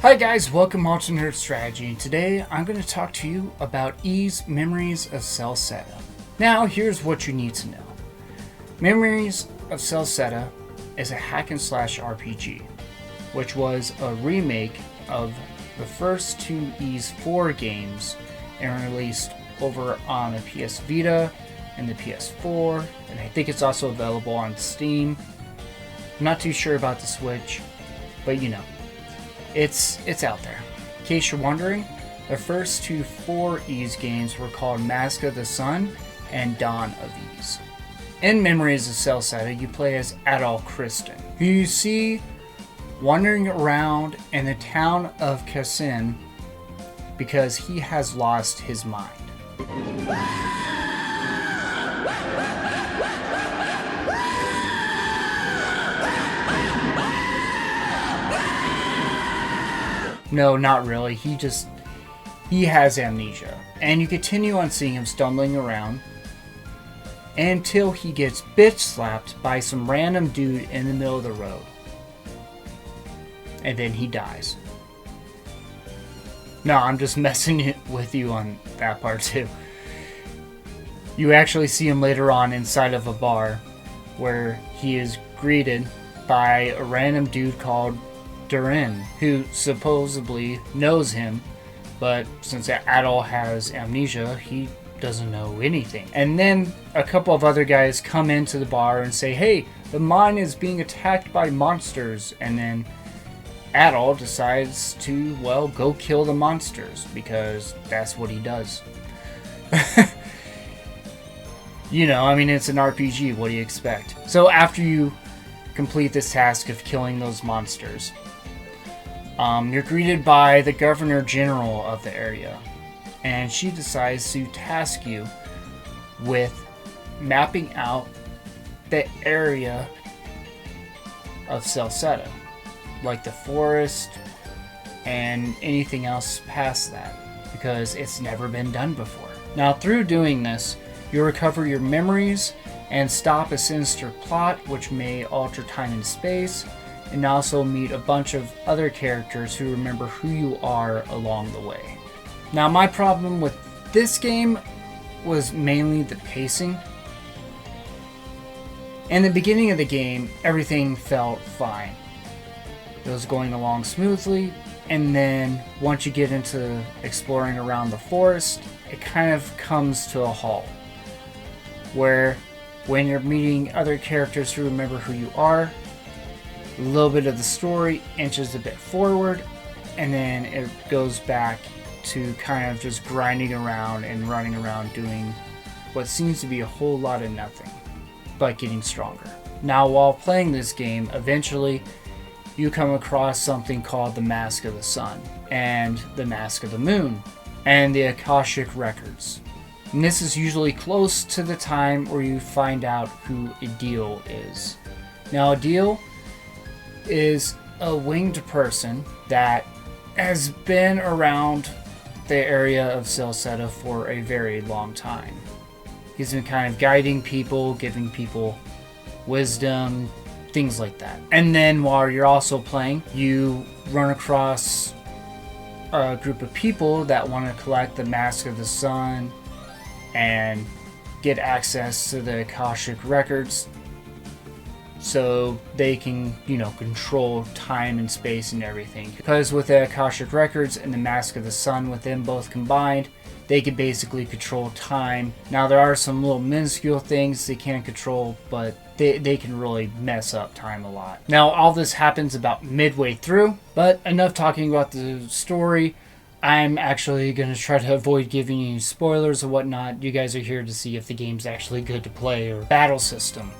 Hi guys, welcome all to Nerd Strategy, and today I'm going to talk to you about Ys Memories of Celceta. Now here's what you need to know. Memories of Celceta is a hack and slash RPG, which was a remake of the first two Ys 4 games and released over on the PS Vita and the PS4, and I think it's also available on Steam. I'm not too sure about the Switch, but you know. It's out there. In case you're wondering, the first two 4 Ys games were called Mask of the Sun and Dawn of Ys. In Memories of Celceta, you play as Adol Kristen, who you see wandering around in the town of Kassin because he has lost his mind. No, not really. He has amnesia. And you continue on seeing him stumbling around until he gets bitch slapped by some random dude in the middle of the road. And then he dies. No, I'm just messing with you on that part too. You actually see him later on inside of a bar where he is greeted by a random dude called Durin, who supposedly knows him, but since Adol has amnesia, he doesn't know anything. And then a couple of other guys come into the bar and say, hey, the mine is being attacked by monsters. And then Adol decides to, well, go kill the monsters, because that's what he does. You know, I mean, it's an RPG, what do you expect? So after you complete this task of killing those monsters, you're greeted by the Governor General of the area, and she decides to task you with mapping out the area of Celceta, like the forest and anything else past that, because it's never been done before. Now, through doing this, you'll recover your memories and stop a sinister plot which may alter time and space, and also meet a bunch of other characters who remember who you are along the way. Now, my problem with this game was mainly the pacing. In the beginning of the game, everything felt fine. It was going along smoothly, and then once you get into exploring around the forest, it kind of comes to a halt. Where when you're meeting other characters who remember who you are, a little bit of the story inches a bit forward, and then it goes back to kind of just grinding around and running around doing what seems to be a whole lot of nothing, but getting stronger. Now, while playing this game, eventually you come across something called the Mask of the Sun and the Mask of the Moon and the Akashic Records. And this is usually close to the time where you find out who Adil is. Now, Adil is a winged person that has been around the area of Celceta for a very long time. He's been kind of guiding people, giving people wisdom, things like that. And then while you're also playing, you run across a group of people that want to collect the Mask of the Sun and get access to the Akashic Records, so they can, control time and space and everything. Because with the Akashic Records and the Mask of the Sun, with them both combined, they can basically control time. Now, there are some little minuscule things they can't control, but they can really mess up time a lot. Now, all this happens about midway through, but enough talking about the story. I'm actually going to try to avoid giving you spoilers or whatnot. You guys are here to see if the game's actually good to play. Or battle system.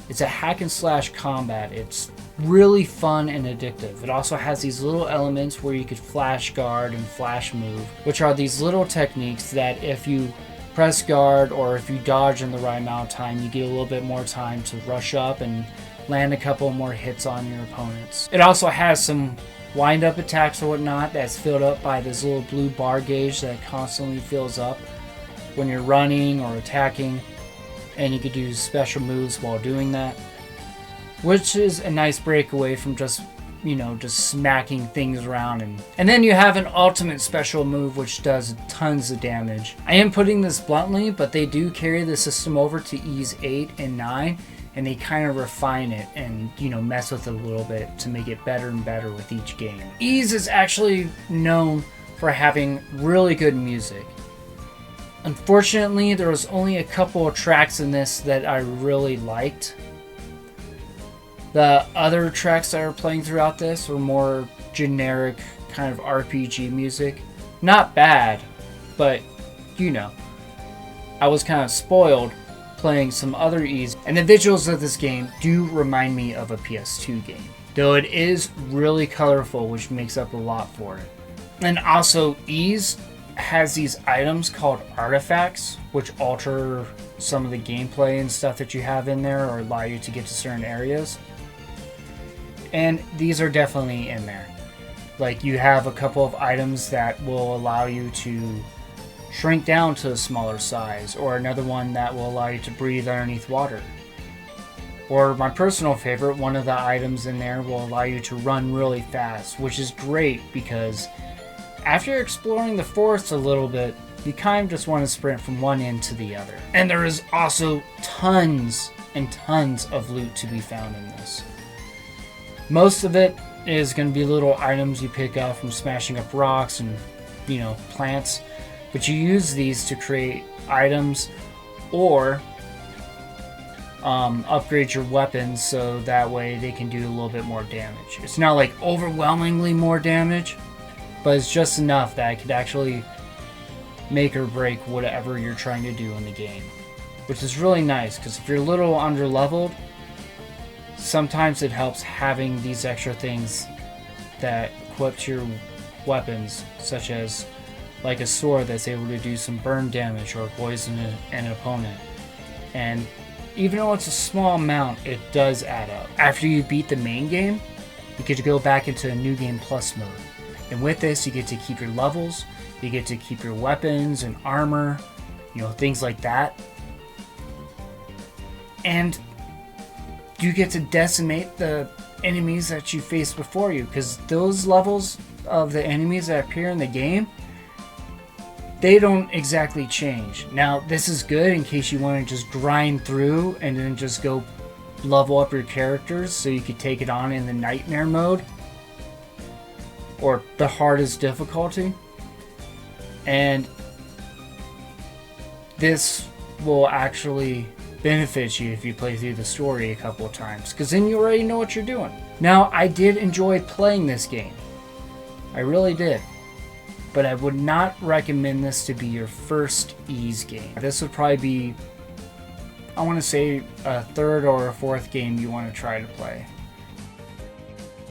It's a hack and slash combat. It's really fun and addictive. It also has these little elements where you could flash guard and flash move, which are these little techniques that if you press guard or if you dodge in the right amount of time, you get a little bit more time to rush up and land a couple more hits on your opponents. It also has some wind-up attacks or whatnot that's filled up by this little blue bar gauge that constantly fills up when you're running or attacking, and you could do special moves while doing that, which is a nice break away from just just smacking things around. And then you have an ultimate special move which does tons of damage. I am putting this bluntly, but they do carry the system over to Ease 8 and 9, and they kind of refine it and, mess with it a little bit to make it better and better with each game. Ease is actually known for having really good music. Unfortunately, there was only a couple of tracks in this that I really liked. The other tracks that are playing throughout this were more generic kind of RPG music. Not bad, but I was kind of spoiled playing some other Ease, and the visuals of this game do remind me of a PS2 game, though it is really colorful, which makes up a lot for it. And also, Ease has these items called artifacts, which alter some of the gameplay and stuff that you have in there, or allow you to get to certain areas. And these are definitely in there. Like, you have a couple of items that will allow you to shrink down to a smaller size, or another one that will allow you to breathe underneath water. Or my personal favorite, one of the items in there will allow you to run really fast, which is great because after exploring the forest a little bit, you kind of just want to sprint from one end to the other. And there is also tons and tons of loot to be found in this. Most of it is going to be little items you pick up from smashing up rocks and, plants. But you use these to create items or upgrade your weapons so that way they can do a little bit more damage. It's not like overwhelmingly more damage, but it's just enough that it could actually make or break whatever you're trying to do in the game. Which is really nice, because if you're a little under-leveled, sometimes it helps having these extra things that equip your weapons, such as like a sword that's able to do some burn damage or poison an opponent. And even though it's a small amount, it does add up. After you beat the main game, you get to go back into a New Game Plus mode. And with this, you get to keep your levels, you get to keep your weapons and armor, things like that. And you get to decimate the enemies that you faced before you, because those levels of the enemies that appear in the game, they don't exactly change. Now, this is good in case you want to just grind through and then just go level up your characters so you could take it on in the nightmare mode or the hardest difficulty. And this will actually benefit you if you play through the story a couple of times, because then you already know what you're doing. Now, I did enjoy playing this game. I really did. But I would not recommend this to be your first Ease game. This would probably be, I want to say, a third or a fourth game you want to try to play.